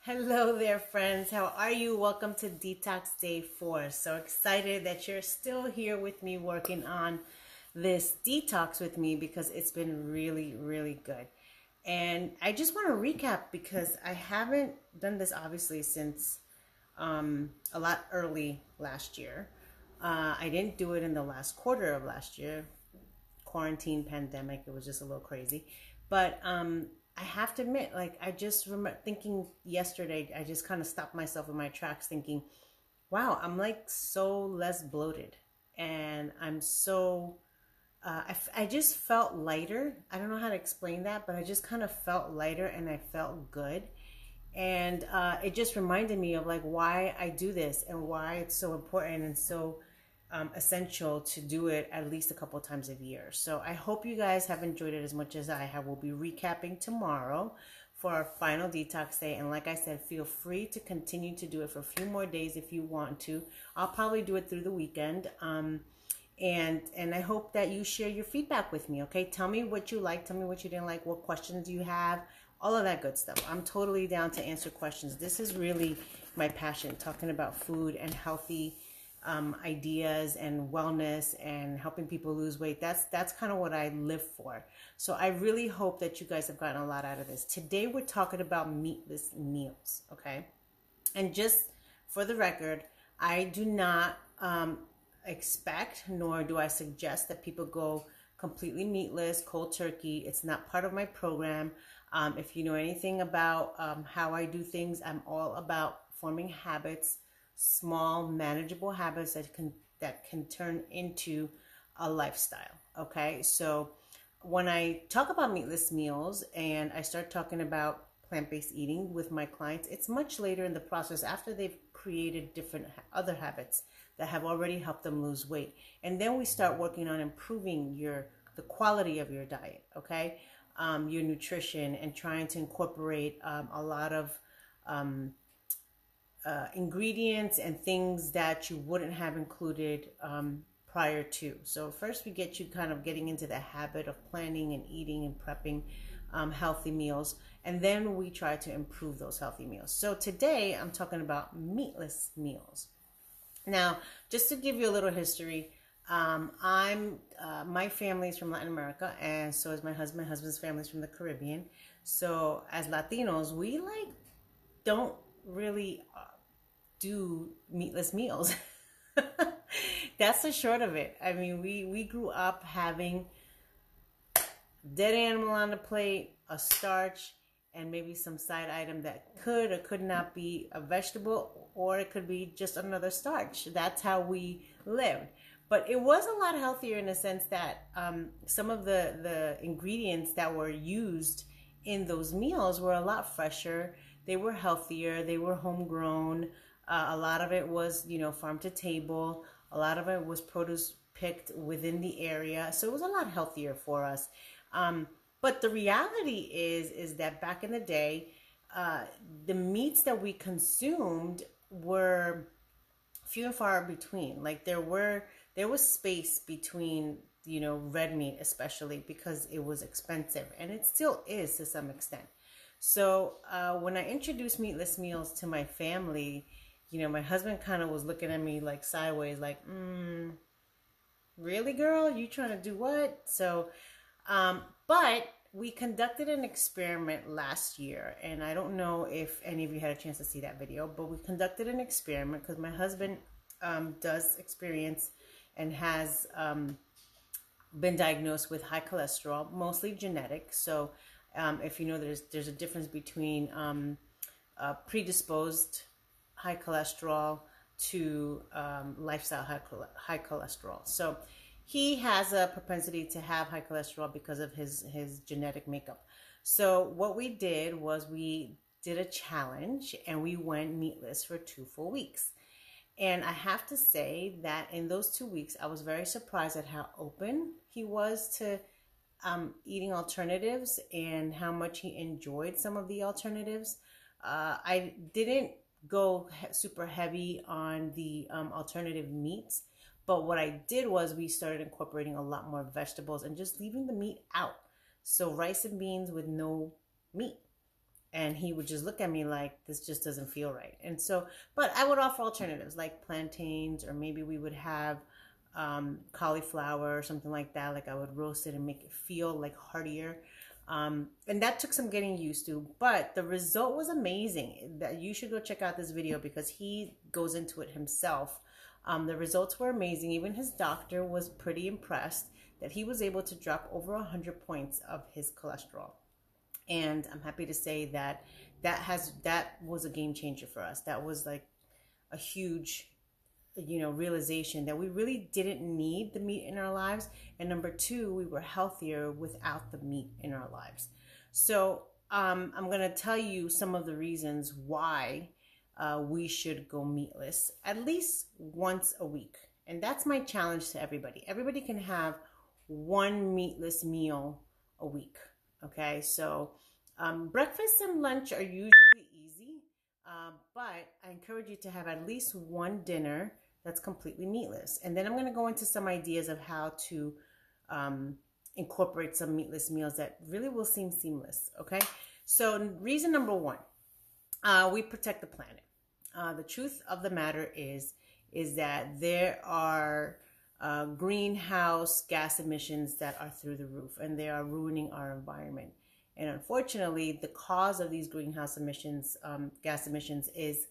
Hello there, friends. How are you? Welcome to Detox Day 4. So excited that you're still here with me working on this detox with me because it's been really, really good. And I just want to recap because I haven't done this obviously since a lot early last year. I didn't do it in the last quarter of last year. Quarantine, pandemic, it was just a little crazy. But I have to admit, like, I just remember thinking yesterday, I just kind of stopped myself in my tracks thinking, wow, I'm like so less bloated. And I'm so, I just felt lighter. I don't know how to explain that, but I just kind of felt lighter and I felt good. And it just reminded me of like why I do this and why it's so important and so essential to do it at least a couple times a year. So I hope you guys have enjoyed it as much as I have. We'll be recapping tomorrow for our final detox day. And like I said, feel free to continue to do it for a few more days if you want to. I'll probably do it through the weekend. And I hope that you share your feedback with me, okay? Tell me what you like, tell me what you didn't like, what questions you have, all of that good stuff. I'm totally down to answer questions. This is really my passion, talking about food and healthy ideas and wellness and helping people lose weight. That's kind of what I live for. So I really hope that you guys have gotten a lot out of this. Today we're talking about meatless meals, okay? And just for the record, I do not expect nor do I suggest that people go completely meatless, cold turkey. It's not part of my program. If you know anything about how I do things, I'm all about forming habits, small, manageable habits that can turn into a lifestyle. Okay, so when I talk about meatless meals and I start talking about plant-based eating with my clients, it's much later in the process after they've created different other habits that have already helped them lose weight, and then we start working on improving the quality of your diet. Okay, your nutrition, and trying to incorporate a lot of ingredients and things that you wouldn't have included prior to. So first we get you kind of getting into the habit of planning and eating and prepping healthy meals, and then we try to improve those healthy meals. So today I'm talking about meatless meals. Now, just to give you a little history, my family is from Latin America, and so is my husband. My husband's family is from the Caribbean. So as Latinos, we like don't really do meatless meals. That's the short of it. I mean, we grew up having dead animal on the plate, a starch, and maybe some side item that could or could not be a vegetable, or it could be just another starch. That's how we lived. But it was a lot healthier in the sense that some of the ingredients that were used in those meals were a lot fresher. They were healthier. They were homegrown. A lot of it was, farm to table. A lot of it was produce picked within the area. So it was a lot healthier for us. But the reality is that back in the day, the meats that we consumed were few and far between. Like there was space between, red meat, especially because it was expensive, and it still is to some extent. So when I introduced meatless meals to my family, my husband kind of was looking at me like sideways, like, really, girl? You trying to do what? So, but we conducted an experiment last year, and I don't know if any of you had a chance to see that video, but we conducted an experiment because my husband does experience and has been diagnosed with high cholesterol, mostly genetic. So if you know, there's a difference between predisposed high cholesterol to lifestyle high cholesterol. So he has a propensity to have high cholesterol because of his genetic makeup. So what we did was we did a challenge, and we went meatless for 2 full weeks. And I have to say that in those 2 weeks, I was very surprised at how open he was to eating alternatives and how much he enjoyed some of the alternatives. I didn't go super heavy on the alternative meats, but what I did was we started incorporating a lot more vegetables and just leaving the meat out. So rice and beans with no meat. And he would just look at me like, this just doesn't feel right. And so, but I would offer alternatives like plantains, or maybe we would have cauliflower or something like that. Like I would roast it and make it feel like heartier. And that took some getting used to, but the result was amazing. That you should go check out this video because he goes into it himself. The results were amazing. Even his doctor was pretty impressed that he was able to drop over 100 points of his cholesterol. And I'm happy to say that that was a game changer for us. That was like a huge, realization that we really didn't need the meat in our lives. And number two, we were healthier without the meat in our lives. So I'm going to tell you some of the reasons why we should go meatless at least once a week. And that's my challenge to everybody. Everybody can have one meatless meal a week. Okay, so breakfast and lunch are usually easy, but I encourage you to have at least one dinner that's completely meatless. And then I'm going to go into some ideas of how to incorporate some meatless meals that really will seem seamless. Okay, so reason number one, we protect the planet. The truth of the matter is that there are greenhouse gas emissions that are through the roof, and they are ruining our environment. And unfortunately, the cause of these greenhouse emissions, gas emissions, is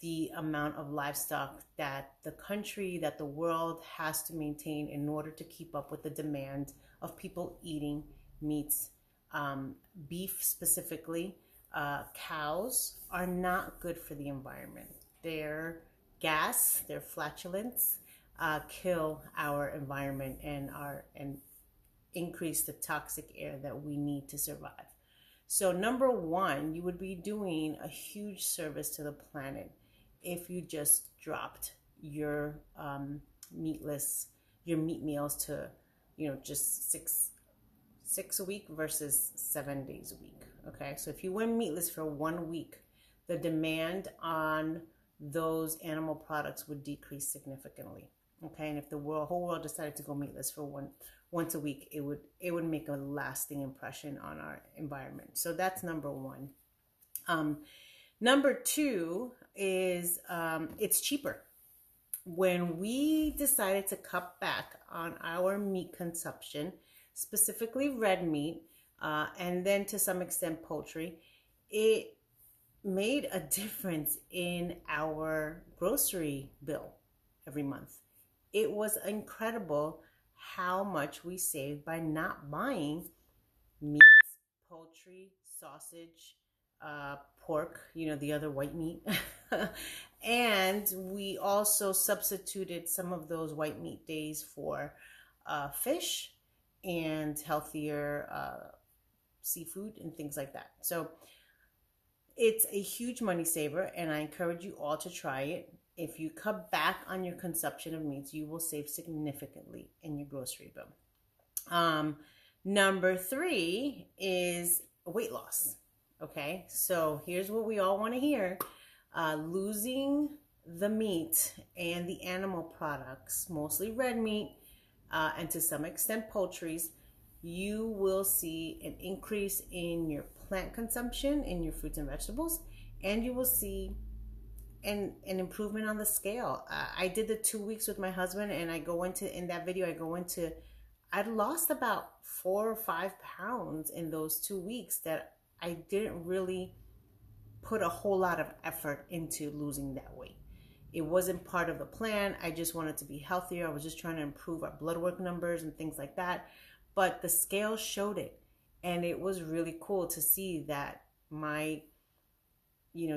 the amount of livestock that the world has to maintain in order to keep up with the demand of people eating meats. Beef specifically, cows are not good for the environment. Their gas, their flatulence, kill our environment and increase the toxic air that we need to survive. So number one, you would be doing a huge service to the planet if you just dropped your meat meals to, just six a week versus 7 days a week. Okay, so if you went meatless for 1 week, the demand on those animal products would decrease significantly. Okay, and if the whole world decided to go meatless for once a week, it would make a lasting impression on our environment. So that's number one. Number two is it's cheaper. When we decided to cut back on our meat consumption, specifically red meat, and then to some extent poultry, it made a difference in our grocery bill every month. It was incredible how much we saved by not buying meats, poultry, sausage, pork, the other white meat. And we also substituted some of those white meat days for fish and healthier seafood and things like that. So it's a huge money saver, and I encourage you all to try it. If you cut back on your consumption of meats, you will save significantly in your grocery bill. Number three is weight loss. Okay, so here's what we all want to hear. Losing the meat and the animal products, mostly red meat, and to some extent poultries, you will see an increase in your plant consumption, in your fruits and vegetables, and you will see an improvement on the scale. I did the 2 weeks with my husband, and in that video, I'd lost about 4 or 5 pounds in those 2 weeks that I didn't really put a whole lot of effort into losing that weight. It wasn't part of the plan. I just wanted to be healthier. I was just trying to improve our blood work numbers and things like that. But the scale showed it. And it was really cool to see that my,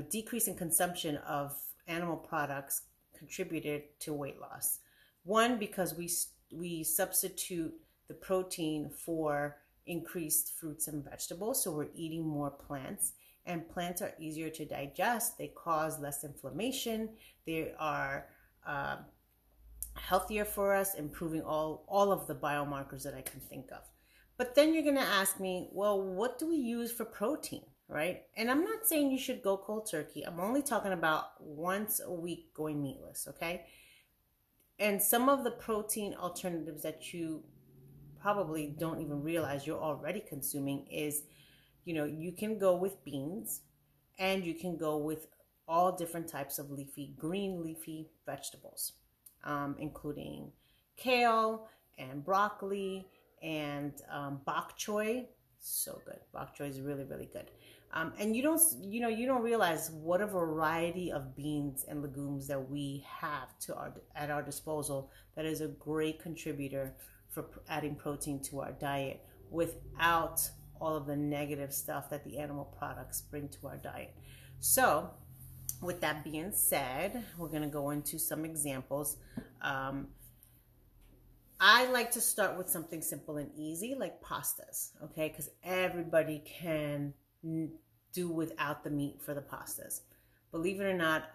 decrease in consumption of animal products contributed to weight loss. One, because we substitute the protein for increased fruits and vegetables. So we're eating more plants. And plants are easier to digest. They cause less inflammation. They are healthier for us, improving all of the biomarkers that I can think of. But then you're going to ask me, well, what do we use for protein, right? And I'm not saying you should go cold turkey. I'm only talking about once a week going meatless, okay? And some of the protein alternatives that you probably don't even realize you're already consuming is you can go with beans, and you can go with all different types of green leafy vegetables, including kale and broccoli and bok choy. So good. Bok choy is really, really good. And you don't realize what a variety of beans and legumes that we have at our disposal that is a great contributor for adding protein to our diet without all of the negative stuff that the animal products bring to our diet. So with that being said, we're going to go into some examples. I like to start with something simple and easy like pastas, okay? Because everybody can do without the meat for the pastas. Believe it or not,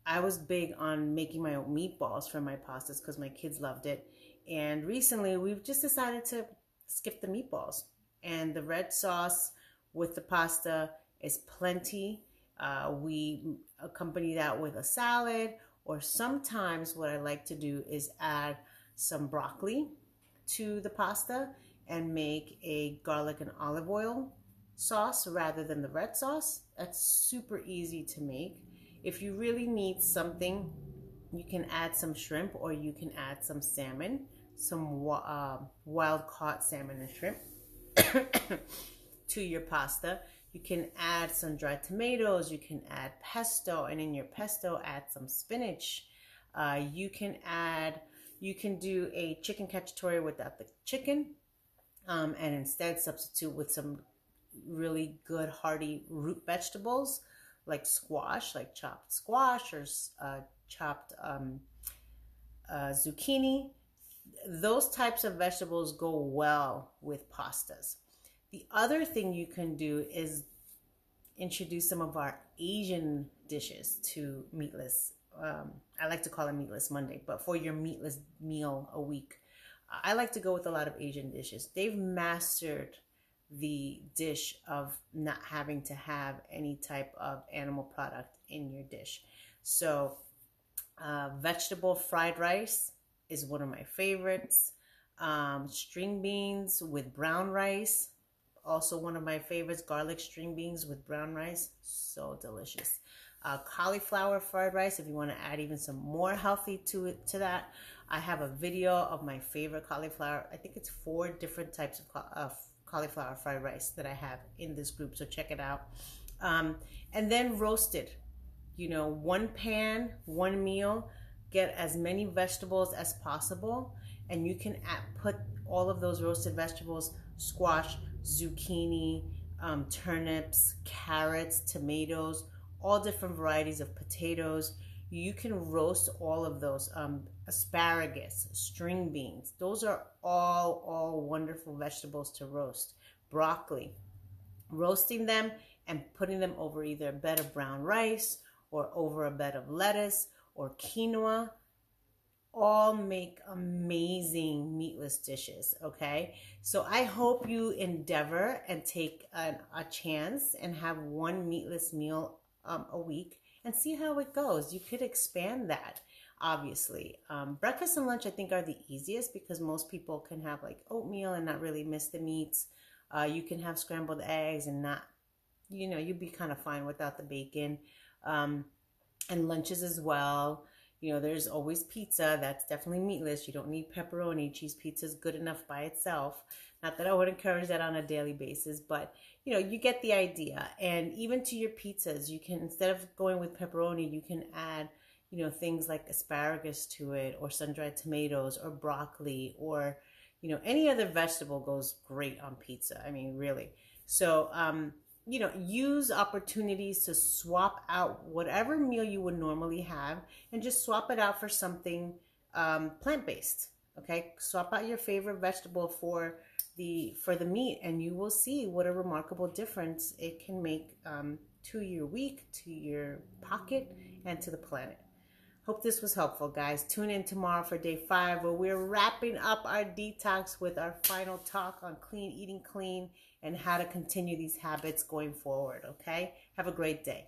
I was big on making my own meatballs for my pastas because my kids loved it. And recently we've just decided to skip the meatballs. And the red sauce with the pasta is plenty. We accompany that with a salad, or sometimes what I like to do is add some broccoli to the pasta and make a garlic and olive oil sauce rather than the red sauce. That's super easy to make. If you really need something, you can add some shrimp, or you can add some salmon, some wild caught salmon and shrimp to your pasta. You can add some dried tomatoes, you can add pesto, and in your pesto add some spinach. You can do a chicken cacciatore without the chicken, and instead substitute with some really good hearty root vegetables like squash, like chopped squash, or chopped zucchini. Those types of vegetables go well with pastas. The other thing you can do is introduce some of our Asian dishes to meatless. I like to call it Meatless Monday, but for your meatless meal a week, I like to go with a lot of Asian dishes. They've mastered the dish of not having to have any type of animal product in your dish. So vegetable fried rice is one of my favorites. String beans with brown rice, also one of my favorites. Garlic string beans with brown rice, so delicious. Cauliflower fried rice, if you want to add even some more healthy to that. I have a video of my favorite cauliflower. I think it's 4 different types of cauliflower fried rice that I have in this group, so check it out. And then roasted, 1 pan, 1 meal, get as many vegetables as possible, and you can put all of those roasted vegetables: squash, zucchini, turnips, carrots, tomatoes, all different varieties of potatoes. You can roast all of those. Asparagus, string beans, those are all wonderful vegetables to roast. Broccoli, roasting them and putting them over either a bed of brown rice or over a bed of lettuce or quinoa, all make amazing meatless dishes, okay? So I hope you endeavor and take a chance and have 1 meatless meal a week and see how it goes. You could expand that, obviously. Breakfast and lunch, I think, are the easiest because most people can have like oatmeal and not really miss the meats. You can have scrambled eggs and not, you'd be kind of fine without the bacon. And lunches as well. There's always pizza. That's definitely meatless. You don't need pepperoni. Cheese pizza is good enough by itself. Not that I would encourage that on a daily basis, but you get the idea. And even to your pizzas, you can, instead of going with pepperoni, you can add, things like asparagus to it, or sun-dried tomatoes, or broccoli, or, any other vegetable goes great on pizza. I mean, really. So, use opportunities to swap out whatever meal you would normally have and just swap it out for something plant-based, okay? Swap out your favorite vegetable for the meat, and you will see what a remarkable difference it can make to your week, to your pocket, and to the planet. Hope this was helpful, guys. Tune in tomorrow for day 5, where we're wrapping up our detox with our final talk on eating clean, and how to continue these habits going forward, okay? Have a great day.